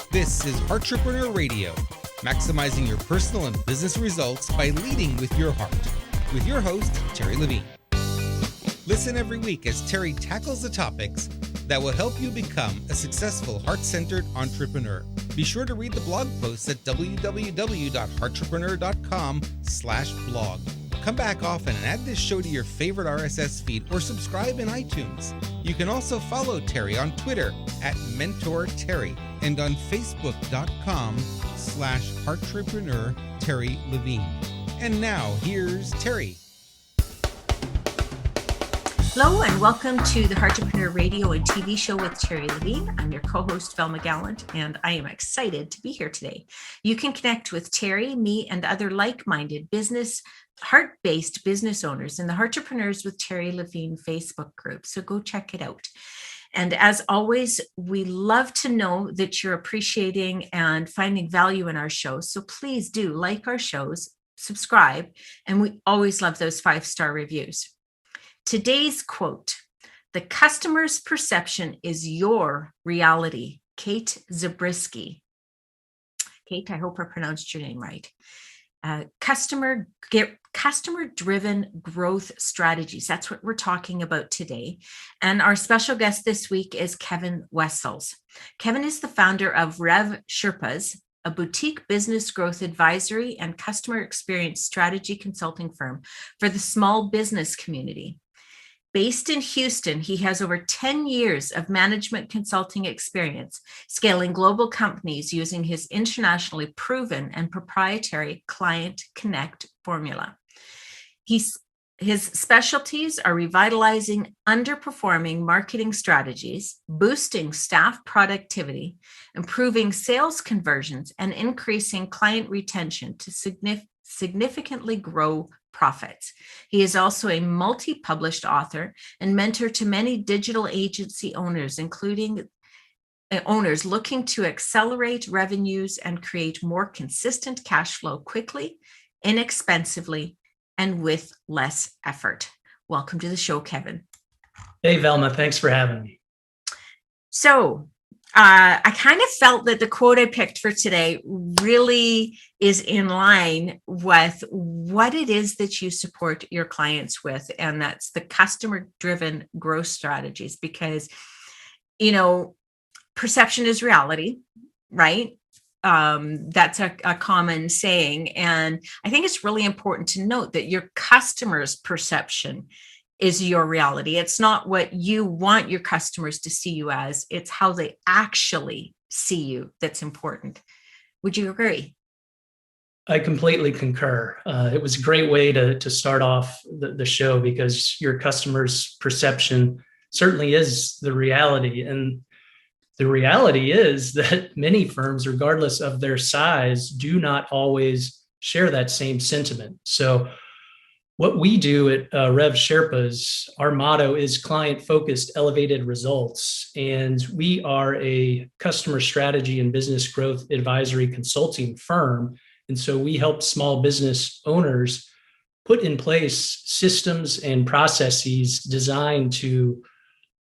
This is Entrepreneur Radio, maximizing your personal and business results by leading with your heart. With your host, Terri Levine. Listen every week as Terri tackles the topics that will help you become a successful heart-centered entrepreneur. Be sure to read the blog posts at www.heartrepreneur.com/blog. Come back often and add this show to your favorite RSS feed or subscribe in iTunes. You can also follow Terri on Twitter at MentorTerri and on Facebook.com/Heartrepreneur Terri Levine. And now here's Terri. Hello and welcome to the Heartrepreneur Radio and TV show with Terri Levine. I'm your co-host, Velma Gallant, and I am excited to be here today. You can connect with Terri, me, and other like-minded heart-based business owners in the Heartrepreneurs with Terri Levine Facebook group. So go check it out. And as always, we love to know that you're appreciating and finding value in our shows. So please do like our shows, subscribe, and we always love those 5-star reviews. Today's quote: "The customer's perception is your reality." Kate Zabriskie. Kate, I hope I pronounced your name right. Customer-driven growth strategies. That's what we're talking about today. And our special guest this week is Kevin Wessels. Kevin is the founder of RevSherpas, a boutique business growth advisory and customer experience strategy consulting firm for the small business community. Based in Houston, he has over 10 years of management consulting experience, scaling global companies using his internationally proven and proprietary Client Connect formula. His specialties are revitalizing underperforming marketing strategies, boosting staff productivity, improving sales conversions, and increasing client retention to significantly grow profits. He is also a multi-published author and mentor to many digital agency owners, including owners looking to accelerate revenues and create more consistent cash flow quickly, inexpensively, and with less effort. Welcome to the show, Kevin. Hey, Velma. Thanks for having me. So, I kind of felt that the quote I picked for today really is in line with what it is that you support your clients with, and that's the customer-driven growth strategies, because, perception is reality, right? That's a common saying, and I think it's really important to note that your customer's perception is your reality. It's not what you want your customers to see you as, it's how they actually see you that's important. Would you agree? I completely concur. It was a great way to start off the show, because your customer's perception certainly is the reality. And the reality is that many firms, regardless of their size, do not always share that same sentiment. So what we do at RevSherpas, our motto is client-focused, elevated results. And we are a customer strategy and business growth advisory consulting firm. And so we help small business owners put in place systems and processes designed to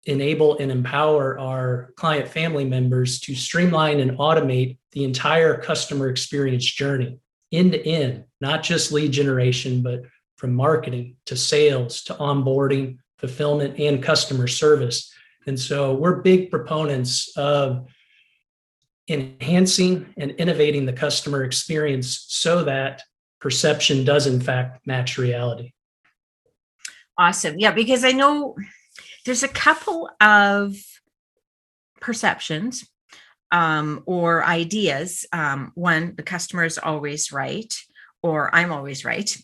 enable and empower our client family members to streamline and automate the entire customer experience journey, end to end, not just lead generation, but from marketing to sales to onboarding, fulfillment, and customer service. And so we're big proponents of enhancing and innovating the customer experience so that perception does in fact match reality. Awesome. Yeah, because I know there's a couple of perceptions or ideas. One, the customer is always right, or I'm always right.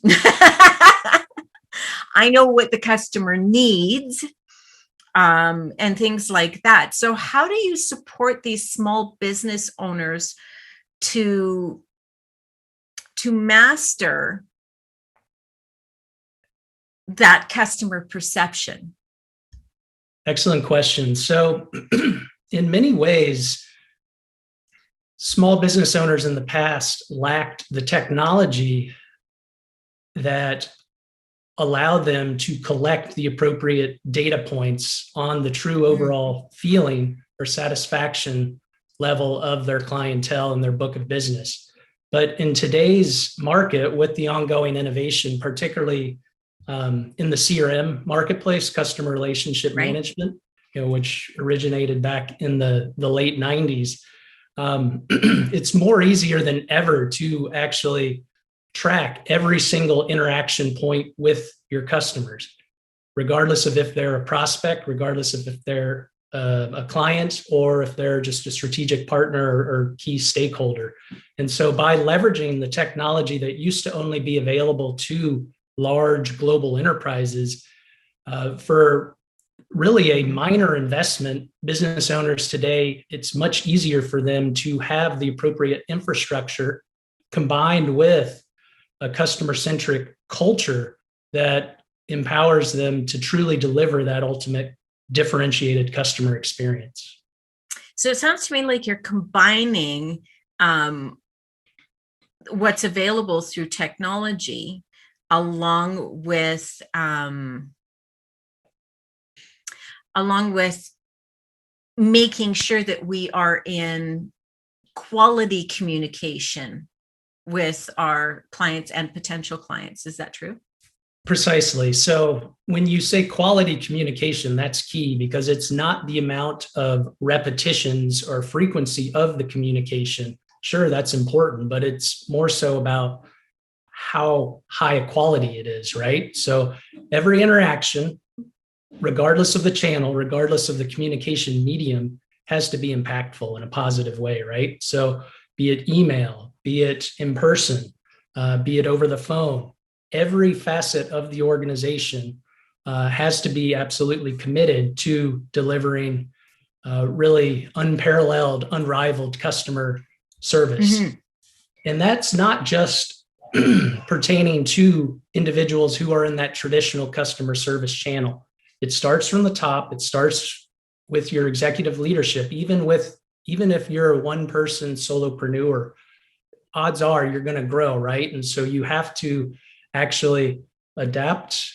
I know what the customer needs, and things like that. So how do you support these small business owners to master that customer perception? Excellent question. So in many ways, small business owners in the past lacked the technology that allowed them to collect the appropriate data points on the true overall feeling or satisfaction level of their clientele and their book of business. But in today's market, with the ongoing innovation, particularly in the CRM marketplace, customer relationship management, which originated back in the late 90s, it's more easier than ever to actually track every single interaction point with your customers, regardless of if they're a prospect, regardless of if they're a client, or if they're just a strategic partner or key stakeholder. And so by leveraging the technology that used to only be available to large global enterprises, for really a minor investment, business owners today, it's much easier for them to have the appropriate infrastructure combined with a customer-centric culture that empowers them to truly deliver that ultimate differentiated customer experience. So it sounds to me like you're combining what's available through technology along with making sure that we are in quality communication with our clients and potential clients. Is that true? Precisely. So when you say quality communication, that's key, because it's not the amount of repetitions or frequency of the communication. Sure, that's important, but it's more so about how high a quality it is, right? So every interaction, regardless of the channel, regardless of the communication medium, has to be impactful in a positive way, right? So be it email, be it in person, be it over the phone, every facet of the organization has to be absolutely committed to delivering really unparalleled, unrivaled customer service. Mm-hmm. And that's not just pertaining to individuals who are in that traditional customer service channel. It starts from the top. It starts with your executive leadership. Even if you're a one-person solopreneur, odds are you're going to grow, right? And so you have to actually adapt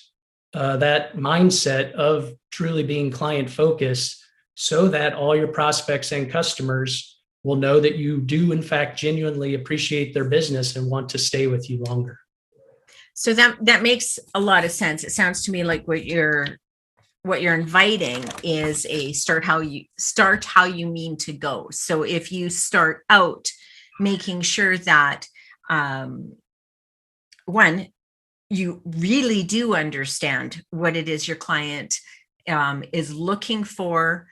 that mindset of truly being client-focused, so that all your prospects and customers will know that you do, in fact, genuinely appreciate their business and want to stay with you longer. So that makes a lot of sense. It sounds to me like what you're inviting is a start how you mean to go. So if you start out making sure that one, you really do understand what it is your client is looking for,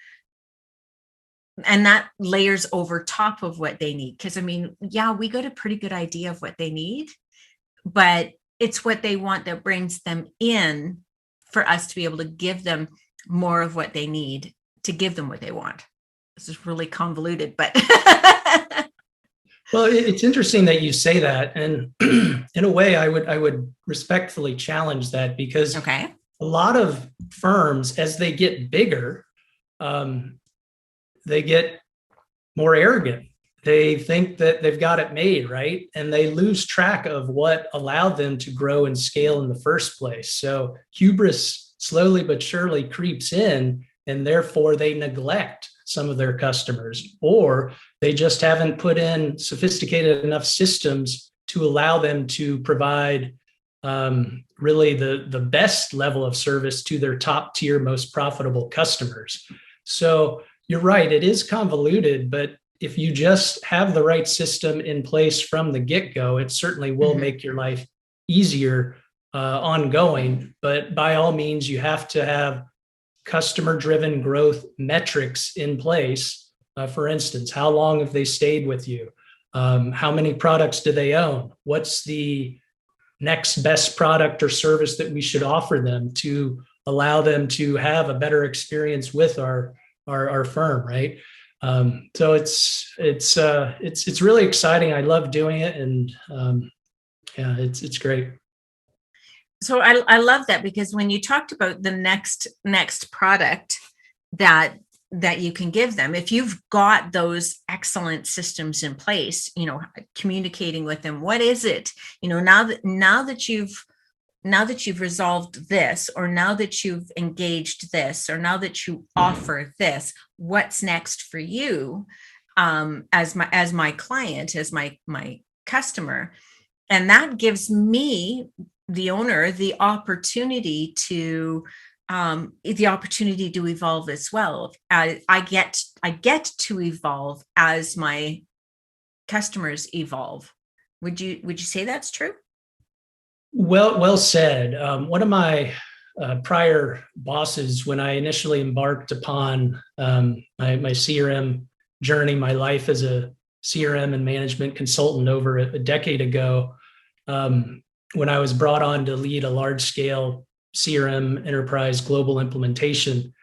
and that layers over top of what they need. Because I mean, yeah, we got a pretty good idea of what they need, but it's what they want that brings them in for us to be able to give them more of what they need to give them what they want. This is really convoluted, but well, it's interesting that you say that, and in a way, I would respectfully challenge that, because a lot of firms, as they get bigger, they get more arrogant. They think that they've got it made, right? And they lose track of what allowed them to grow and scale in the first place. So hubris slowly but surely creeps in, and therefore they neglect some of their customers, or they just haven't put in sophisticated enough systems to allow them to provide really the best level of service to their top tier, most profitable customers. So you're right, it is convoluted, but if you just have the right system in place from the get-go, it certainly will make your life easier ongoing. But by all means, you have to have customer-driven growth metrics in place. For instance, how long have they stayed with you? How many products do they own? What's the next best product or service that we should offer them to allow them to have a better experience with our firm, right? So it's really exciting. I love doing it, and yeah, it's great. So I love that, because when you talked about the next product that you can give them, if you've got those excellent systems in place, communicating with them, what is it, now that you've resolved this, or now that you've engaged this, or now that you offer this, what's next for you? as my client, as my customer, and that gives me, the owner, the opportunity to evolve as well. I get to evolve as my customers evolve. Would you say that's true? Well said. One of my prior bosses, when I initially embarked upon my CRM journey, my life as a CRM and management consultant over a decade ago, when I was brought on to lead a large scale CRM enterprise global implementation,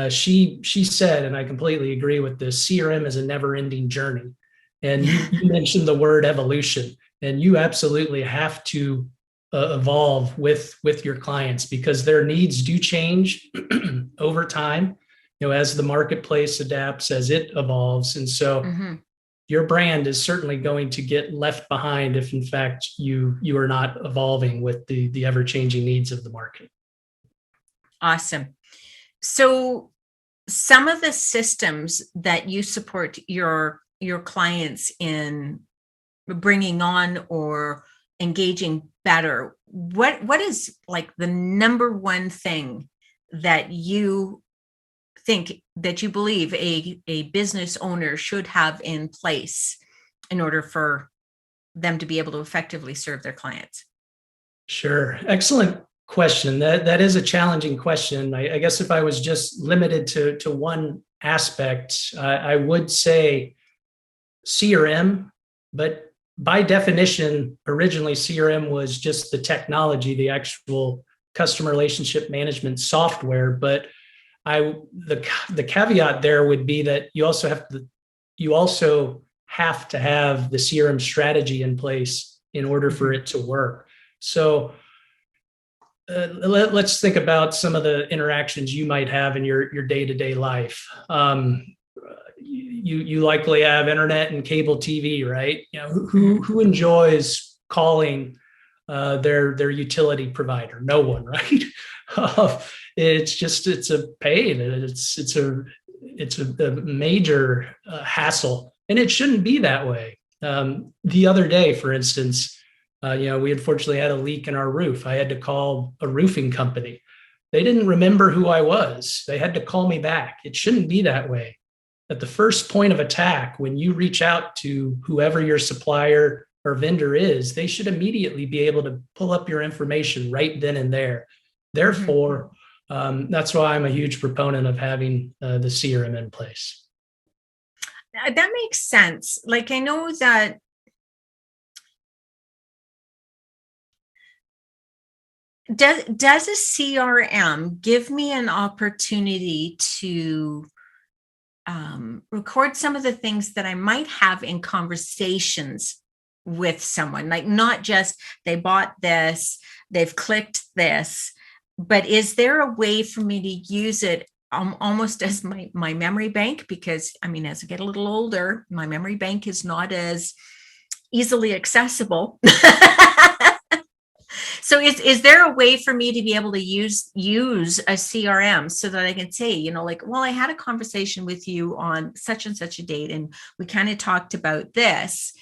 she said, and I completely agree with this, CRM is a never ending journey. And you mentioned the word evolution, and you absolutely have to evolve with your clients, because their needs do change over time, as the marketplace adapts, as it evolves. And so your brand is certainly going to get left behind if in fact you are not evolving with the ever-changing needs of the market. Awesome. So some of the systems that you support your clients in bringing on or engaging better, what is like the number one thing that you think, that you believe a business owner should have in place in order for them to be able to effectively serve their clients? Sure. Excellent question. That is a challenging question. I guess if I was just limited to one aspect, I would say CRM, but by definition, originally CRM was just the technology, the actual customer relationship management software. But the caveat there would be that you also have to have the CRM strategy in place in order for it to work. So let's think about some of the interactions you might have in your day-to-day life. You likely have internet and cable TV, right? Who enjoys calling their utility provider? No one, right? It's a pain. It's a major hassle, and it shouldn't be that way. The other day, for instance, we unfortunately had a leak in our roof. I had to call a roofing company. They didn't remember who I was. They had to call me back. It shouldn't be that way. At the first point of attack, when you reach out to whoever your supplier or vendor is, they should immediately be able to pull up your information right then and there. Therefore, that's why I'm a huge proponent of having the CRM in place. That makes sense. Like, I know that does a CRM give me an opportunity to record some of the things that I might have in conversations with someone, like not just they bought this, they've clicked this, but is there a way for me to use it almost as my memory bank? Because I mean, as I get a little older, my memory bank is not as easily accessible. So is there a way for me to be able to use a CRM so that I can say, I had a conversation with you on such and such a date, and we kind of talked about this.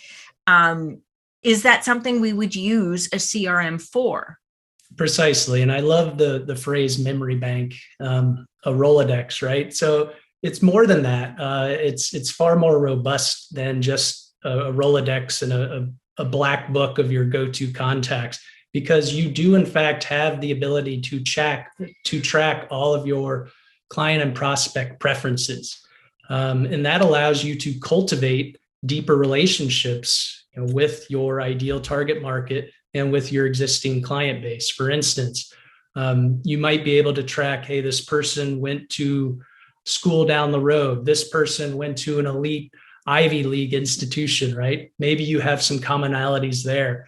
Is that something we would use a CRM for? Precisely. And I love the phrase memory bank, a Rolodex, right? So it's more than that. It's far more robust than just a Rolodex and a black book of your go-to contacts, because you do in fact have the ability to track all of your client and prospect preferences. And that allows you to cultivate deeper relationships with your ideal target market and with your existing client base. For instance, you might be able to track, hey, this person went to school down the road. This person went to an elite Ivy League institution, right? Maybe you have some commonalities there.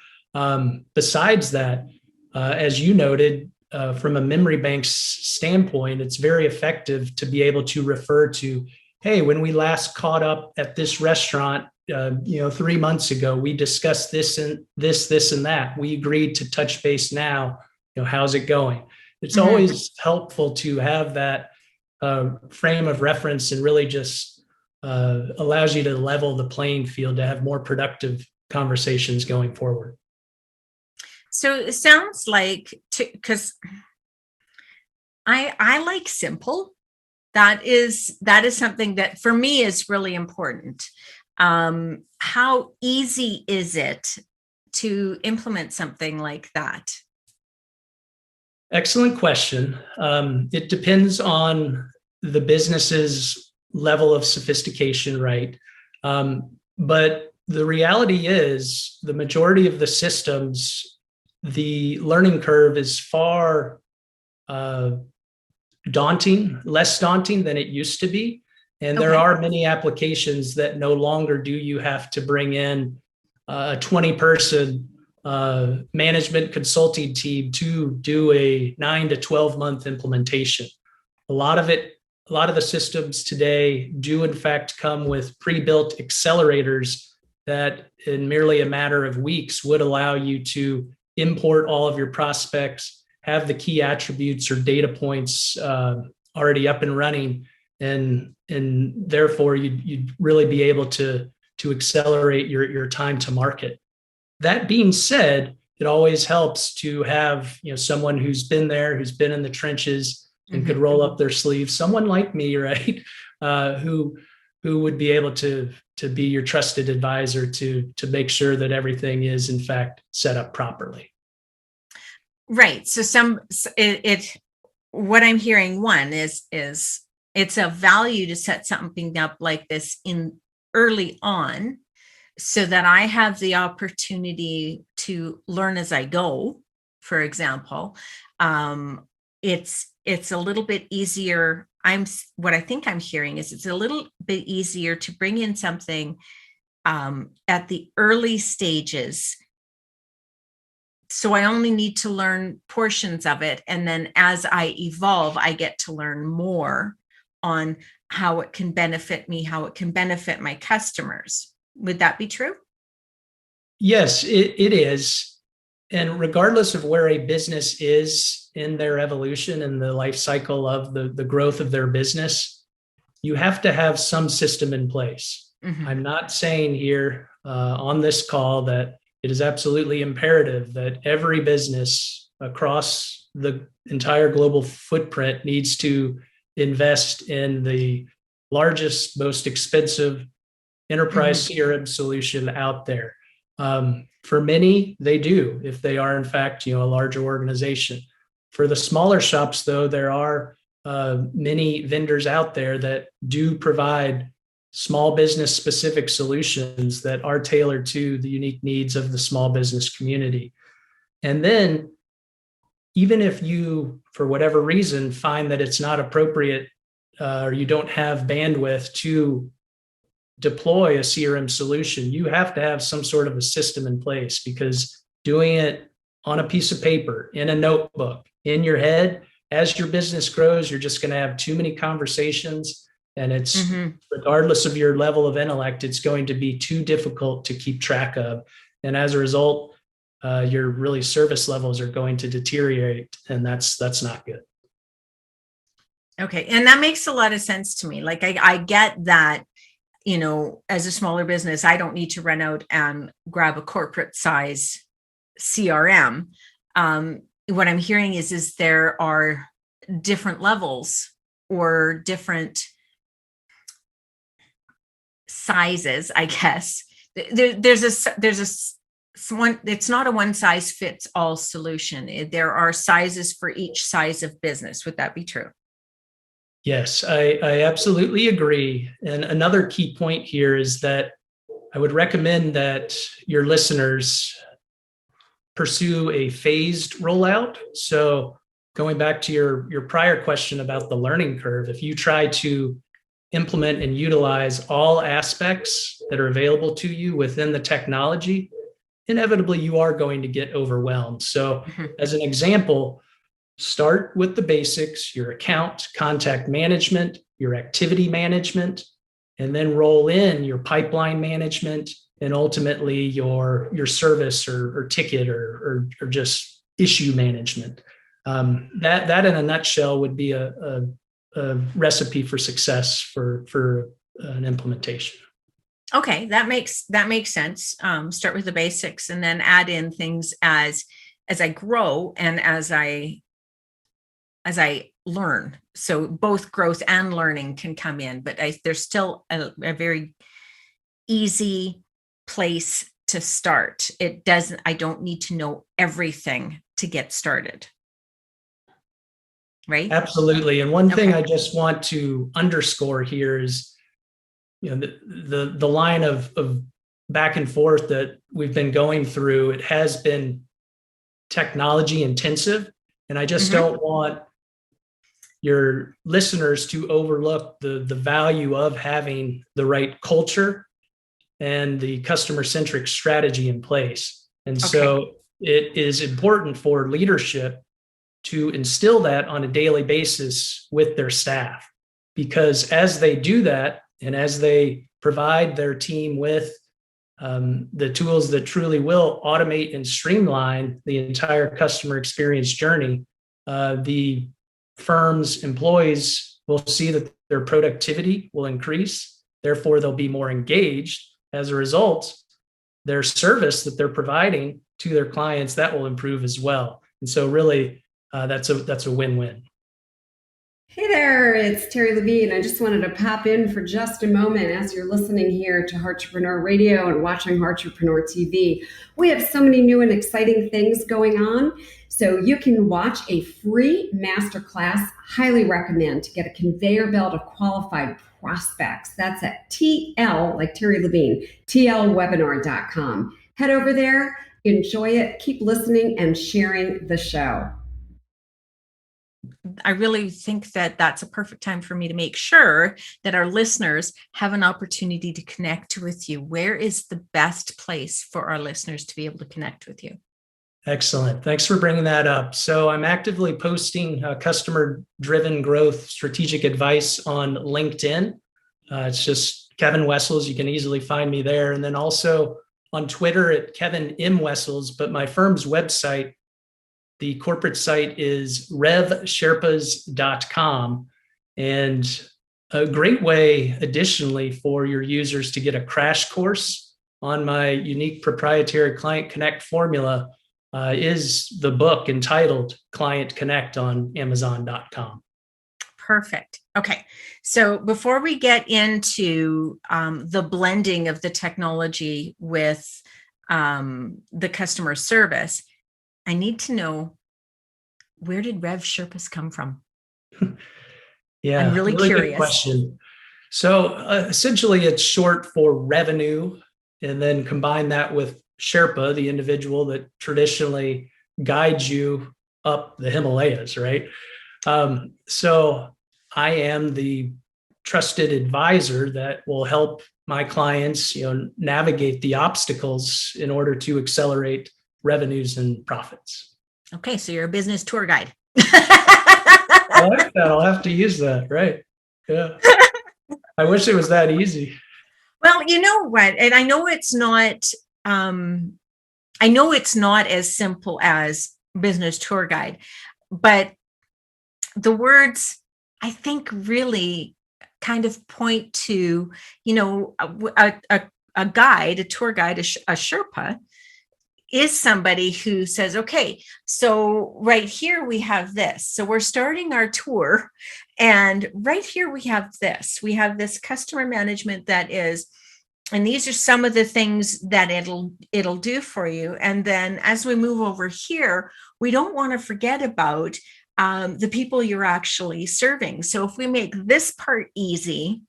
Besides that, as you noted, from a memory bank's standpoint, it's very effective to be able to refer to, hey, when we last caught up at this restaurant, 3 months ago, we discussed this and this and that. We agreed to touch base now. How's it going? It's always helpful to have that frame of reference and really just allows you to level the playing field to have more productive conversations going forward. So it sounds like, because I like simple. That is something that for me is really important. How easy is it to implement something like that? Excellent question. It depends on the business's level of sophistication, right? But the reality is the majority of the systems, the learning curve is far less daunting than it used to be. And there are many applications that no longer do you have to bring in a 20-person management consulting team to do a 9 to 12 month implementation. A lot of the systems today do in fact come with pre-built accelerators that in merely a matter of weeks would allow you to import all of your prospects, have the key attributes or data points already up and running, and therefore you'd really be able to accelerate your time to market. That being said, it always helps to have someone who's been there, who's been in the trenches, and could roll up their sleeves. Someone like me, right, who would be able to be your trusted advisor to make sure that everything is in fact set up properly. Right. So what I'm hearing, one is it's a value to set something up like this in early on, so that I have the opportunity to learn as I go. For example, it's a little bit easier. What I think I'm hearing is it's a little bit easier to bring in something at the early stages. So I only need to learn portions of it. And then as I evolve, I get to learn more on how it can benefit me, how it can benefit my customers. Would that be true? Yes, it is. And regardless of where a business is in their evolution and the life cycle of the growth of their business, you have to have some system in place. Mm-hmm. I'm not saying here on this call that it is absolutely imperative that every business across the entire global footprint needs to invest in the largest, most expensive enterprise CRM solution out there. For many, they do, if they are in fact, a larger organization. For the smaller shops, though, there are many vendors out there that do provide small business specific solutions that are tailored to the unique needs of the small business community. And then, even if you, for whatever reason, find that it's not appropriate or you don't have bandwidth to deploy a CRM solution, you have to have some sort of a system in place, because doing it on a piece of paper, in a notebook, in your head, as your business grows, you're just going to have too many conversations. And it's, regardless of your level of intellect, it's going to be too difficult to keep track of. And as a result, your really service levels are going to deteriorate. And that's not good. Okay. And that makes a lot of sense to me. Like I get that, as a smaller business, I don't need to run out and grab a corporate size CRM. What I'm hearing is there are different levels or different sizes, I guess. There's one, it's not a one size fits all solution. There are sizes for each size of business. Would that be true? Yes, I absolutely agree. And another key point here is that I would recommend that your listeners pursue a phased rollout. So going back to your prior question about the learning curve, if you try to implement and utilize all aspects that are available to you within the technology, inevitably you are going to get overwhelmed. So as an example, start with the basics, your account, contact management, your activity management, and then roll in your pipeline management and ultimately your service or ticket or just issue management. That in a nutshell would be a recipe for success for an implementation. Okay, that makes sense. Start with the basics and then add in things as I grow and as I learn. So both growth and learning can come in, but there's still a very easy place to start. I don't need to know everything to get started. Right? Absolutely. And one thing I just want to underscore here is, the line of back and forth that we've been going through, it has been technology intensive. And I just don't want your listeners to overlook the value of having the right culture and the customer-centric strategy in place. And so it is important for leadership to instill that on a daily basis with their staff, because as they do that, and as they provide their team with the tools that truly will automate and streamline the entire customer experience journey, the firm's employees will see that their productivity will increase. Therefore, they'll be more engaged. As a result, their service that they're providing to their clients, that will improve as well. And so really, that's a win-win. Hey there, it's Terri Levine. I just wanted to pop in for just a moment as you're listening here to Heartrepreneur Radio and watching Heartrepreneur TV. We have so many new and exciting things going on. So you can watch a free masterclass. Highly recommend to get a conveyor belt of qualified prospects. That's at TL, like Terri Levine, tlwebinar.com. Head over there, enjoy it, keep listening and sharing the show. I really think that that's a perfect time for me to make sure that our listeners have an opportunity to connect with you. Where is the best place for our listeners to be able to connect with you? Excellent. Thanks for bringing that up. So I'm actively posting customer-driven growth strategic advice on LinkedIn. It's just Kevin Wessels. You can easily find me there. And then also on Twitter at Kevin M. Wessels, but my firm's website, the corporate site is RevSherpas.com. And a great way, additionally, for your users to get a crash course on my unique proprietary Client Connect formula is the book entitled Client Connect on Amazon.com. Perfect. Okay. So before we get into the blending of the technology with the customer service, I need to know, where did RevSherpas come from? Yeah, I'm really curious. Good question. So essentially it's short for revenue, and then combine that with Sherpa, the individual that traditionally guides you up the Himalayas, right? So I am the trusted advisor that will help my clients, navigate the obstacles in order to accelerate revenues and profits. Okay, so you're a business tour guide. I like that. I'll have to use that, right? Yeah. I wish it was that easy. Well, you know what? And I know it's not as simple as business tour guide, but the words, I think, really kind of point to, a guide, a tour guide, a Sherpa is somebody who says, okay, so right here we have this. So we're starting our tour, and right here we have this. We have this customer management that is, and these are some of the things that it'll do for you. And then as we move over here, we don't want to forget about the people you're actually serving. So if we make this part easy,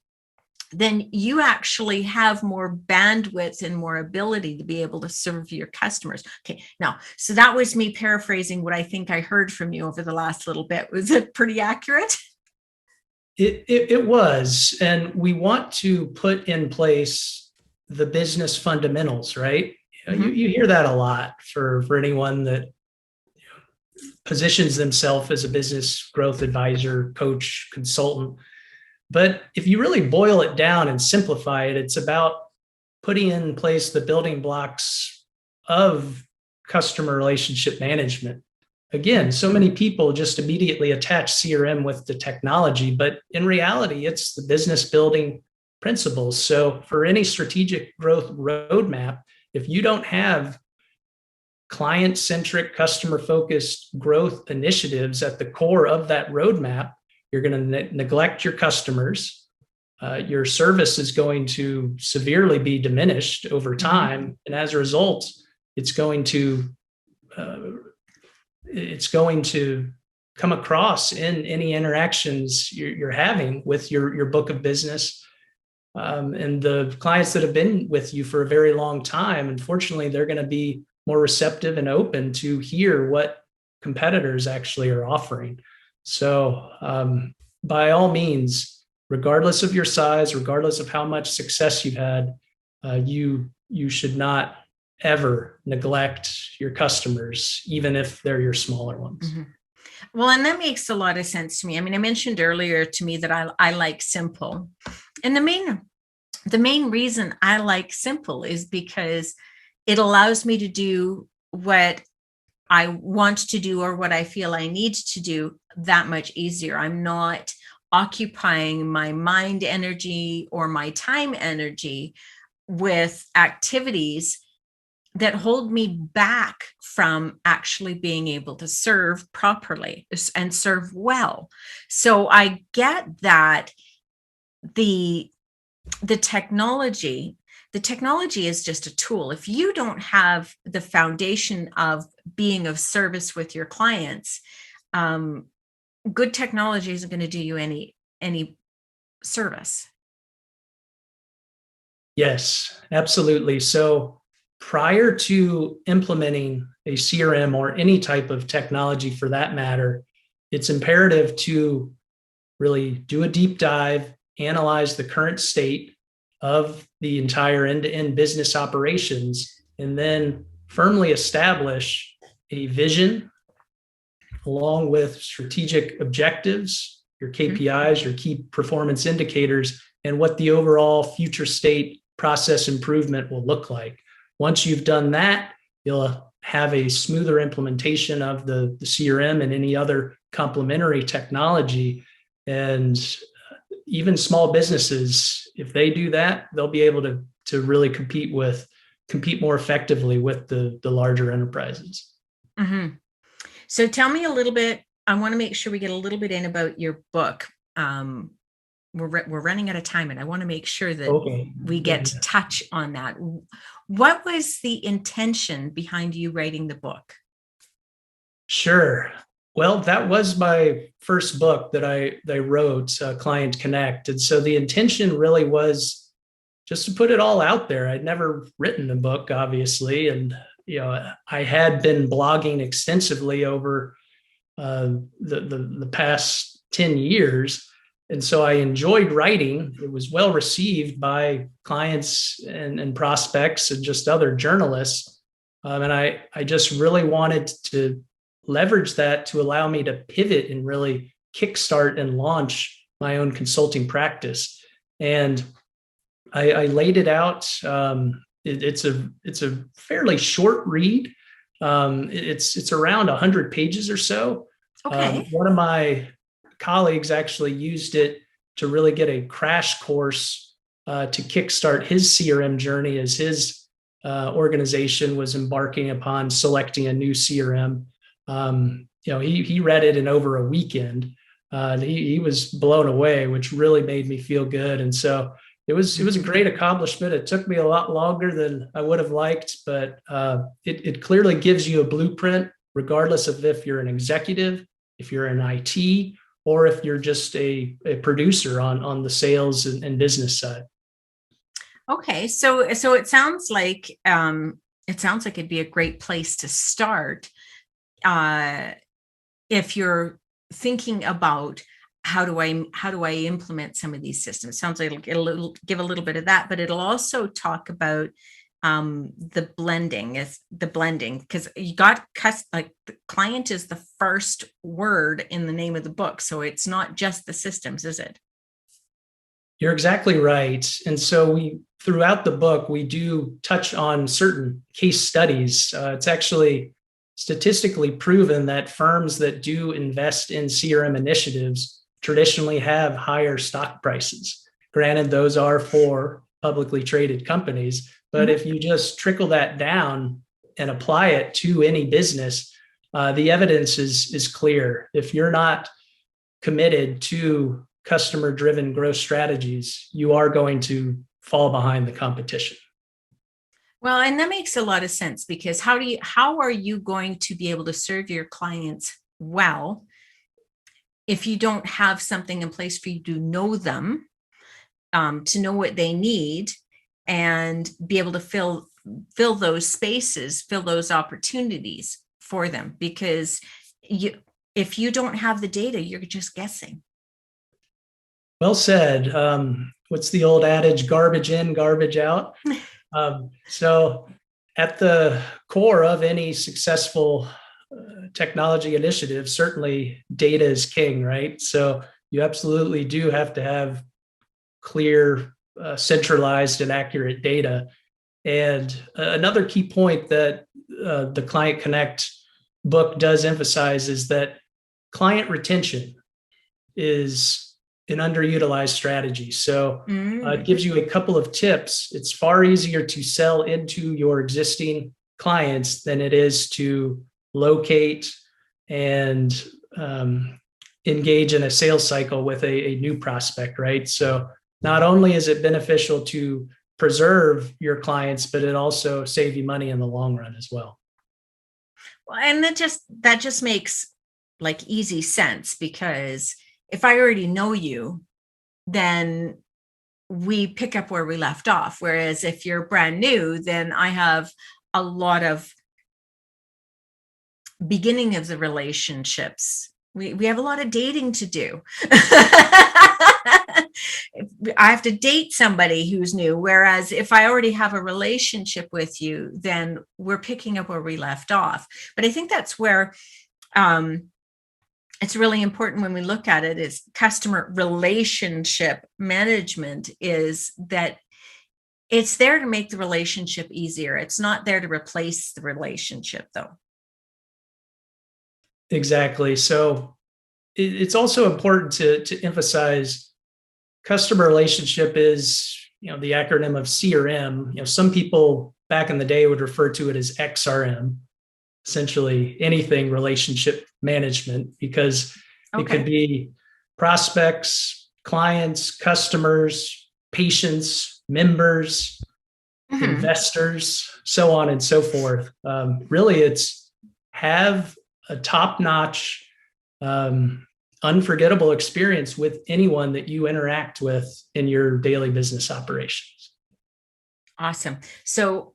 then you actually have more bandwidth and more ability to be able to serve your customers. Okay, now, so that was me paraphrasing what I think I heard from you over the last little bit. Was it pretty accurate? It was, and we want to put in place the business fundamentals, right? Mm-hmm. You hear that a lot for anyone that positions themselves as a business growth advisor, coach, consultant. But if you really boil it down and simplify it, it's about putting in place the building blocks of customer relationship management. Again, so many people just immediately attach CRM with the technology, but in reality, it's the business building principles. So for any strategic growth roadmap, if you don't have client-centric, customer-focused growth initiatives at the core of that roadmap, you're going to neglect your customers. Your service is going to severely be diminished over time, and as a result, it's going to come across in any interactions you're having with your book of business. And the clients that have been with you for a very long time, unfortunately, they're going to be more receptive and open to hear what competitors actually are offering. So by all means, regardless of your size, regardless of how much success you've had, you should not ever neglect your customers, even if they're your smaller ones. Mm-hmm. Well, and that makes a lot of sense to me. I mean, I mentioned earlier to me that I like simple. And the main reason I like simple is because it allows me to do what I want to do or what I feel I need to do that much easier. I'm not occupying my mind energy or my time energy with activities that hold me back from actually being able to serve properly and serve well. So I get that the technology is just a tool. If you don't have the foundation of being of service with your clients, good technology isn't going to do you any service. Yes, absolutely. So prior to implementing a CRM or any type of technology for that matter, it's imperative to really do a deep dive, analyze the current state of the entire end-to-end business operations, and then firmly establish a vision along with strategic objectives, your KPIs, your key performance indicators, and what the overall future state process improvement will look like. Once you've done that, you'll have a smoother implementation of the CRM and any other complementary technology. And even small businesses, if they do that, they'll be able to really compete more effectively with the larger enterprises. Mm-hmm. So tell me a little bit. I want to make sure we get a little bit in about your book. We're running out of time, and I want to make sure that we get to touch on that. What was the intention behind you writing the book? Sure. Well, that was my first book that I wrote, Client Connect. And so the intention really was just to put it all out there. I'd never written a book, obviously. And, I had been blogging extensively over the past 10 years. And so I enjoyed writing. It was well received by clients and prospects and just other journalists. And I just really wanted to leverage that to allow me to pivot and really kickstart and launch my own consulting practice. And I laid it out. It's a fairly short read. It's around 100 pages or so. Okay. One of my colleagues actually used it to really get a crash course to kickstart his CRM journey as his organization was embarking upon selecting a new CRM. He read it in over a weekend. He was blown away, which really made me feel good. And so it was a great accomplishment. It took me a lot longer than I would have liked, but it clearly gives you a blueprint, regardless of if you're an executive, if you're in IT, or if you're just a producer on the sales and business side. Okay, so it sounds like it'd be a great place to start if you're thinking about how do I implement some of these systems. Sounds like it'll give a little bit of that, but it'll also talk about the blending, because you got the client is the first word in the name of the book, so it's not just the systems, is it? You're exactly right. And so throughout the book, we do touch on certain case studies. It's actually statistically proven that firms that do invest in CRM initiatives traditionally have higher stock prices. Granted, those are for publicly traded companies, but Mhm. if you just trickle that down and apply it to any business, the evidence is clear. If you're not committed to customer-driven growth strategies, you are going to fall behind the competition. Well, and that makes a lot of sense, because how are you going to be able to serve your clients well if you don't have something in place for you to know them, to know what they need, and be able to fill those spaces, fill those opportunities for them? Because if you don't have the data, you're just guessing. Well said. What's the old adage? Garbage in, garbage out. So at the core of any successful technology initiative, certainly data is king, right? So you absolutely do have to have clear, centralized and accurate data. And another key point that the Client Connect book does emphasize is that client retention is an underutilized strategy. So it gives you a couple of tips. It's far easier to sell into your existing clients than it is to locate and engage in a sales cycle with a new prospect, right? So not only is it beneficial to preserve your clients, but it also save you money in the long run as well. Well, and that just makes like easy sense, because if I already know you, then we pick up where we left off. Whereas if you're brand new, then I have a lot of beginning of the relationships. We have a lot of dating to do. I have to date somebody who's new. Whereas if I already have a relationship with you, then we're picking up where we left off. But I think that's where it's really important when we look at it, is customer relationship management, is that it's there to make the relationship easier. It's not there to replace the relationship, though. Exactly. So it's also important to emphasize customer relationship is, the acronym of CRM. Some people back in the day would refer to it as XRM, essentially anything relationship management, because it could be prospects, clients, customers, patients, members, investors, so on and so forth. Really, it's have a top-notch, unforgettable experience with anyone that you interact with in your daily business operations. Awesome. So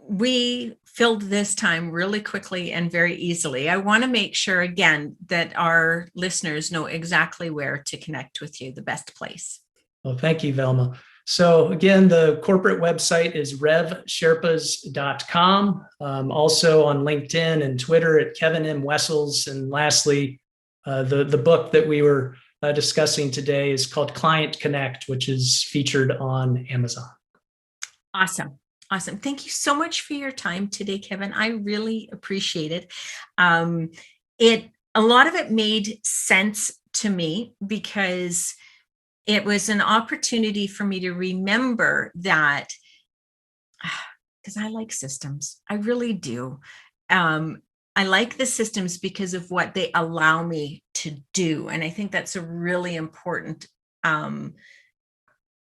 we filled this time really quickly and very easily. I want to make sure again that our listeners know exactly where to connect with you, the best place. Well, thank you, Velma. So again, the corporate website is RevSherpas.com. Also on LinkedIn and Twitter at Kevin M. Wessels. And lastly, the book that we were discussing today is called Client Connect, which is featured on Amazon. Awesome. Thank you so much for your time today, Kevin. I really appreciate it. A lot of it made sense to me, because it was an opportunity for me to remember that, because I like systems. I really do. I like the systems because of what they allow me to do. And I think that's a really important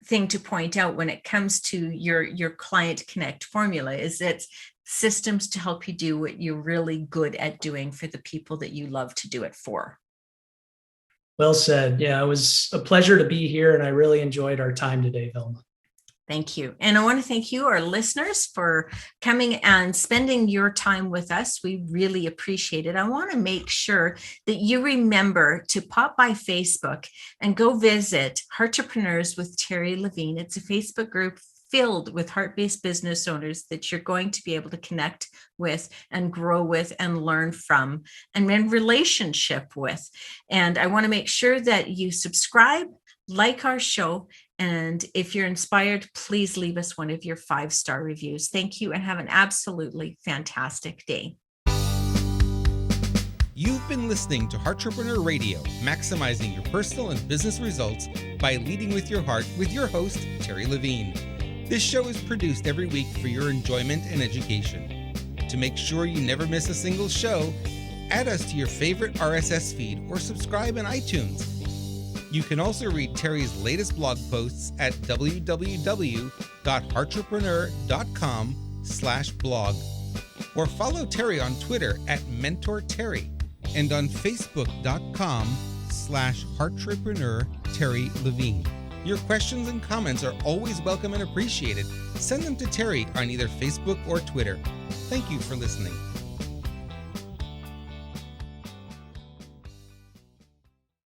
thing to point out when it comes to your Client Connect formula, is it's systems to help you do what you're really good at doing for the people that you love to do it for. Well said. Yeah, it was a pleasure to be here, and I really enjoyed our time today, Velma. Thank you. And I want to thank you, our listeners, for coming and spending your time with us. We really appreciate it. I want to make sure that you remember to pop by Facebook and go visit Heartrepreneurs with Terri Levine. It's a Facebook group filled with heart-based business owners that you're going to be able to connect with and grow with and learn from and in relationship with. And I want to make sure that you subscribe, like our show, and if you're inspired, please leave us one of your 5-star reviews. Thank you, and have an absolutely fantastic day. You've been listening to Heartrepreneur Radio, maximizing your personal and business results by leading with your heart with your host, Terri Levine. This show is produced every week for your enjoyment and education. To make sure you never miss a single show, add us to your favorite RSS feed or subscribe in iTunes. You can also read Terri's latest blog posts at www.heartrepreneur.com/blog or follow Terri on Twitter at MentorTerri and on Facebook.com/Heartrepreneur Terri Levine. Your questions and comments are always welcome and appreciated. Send them to Terri on either Facebook or Twitter. Thank you for listening.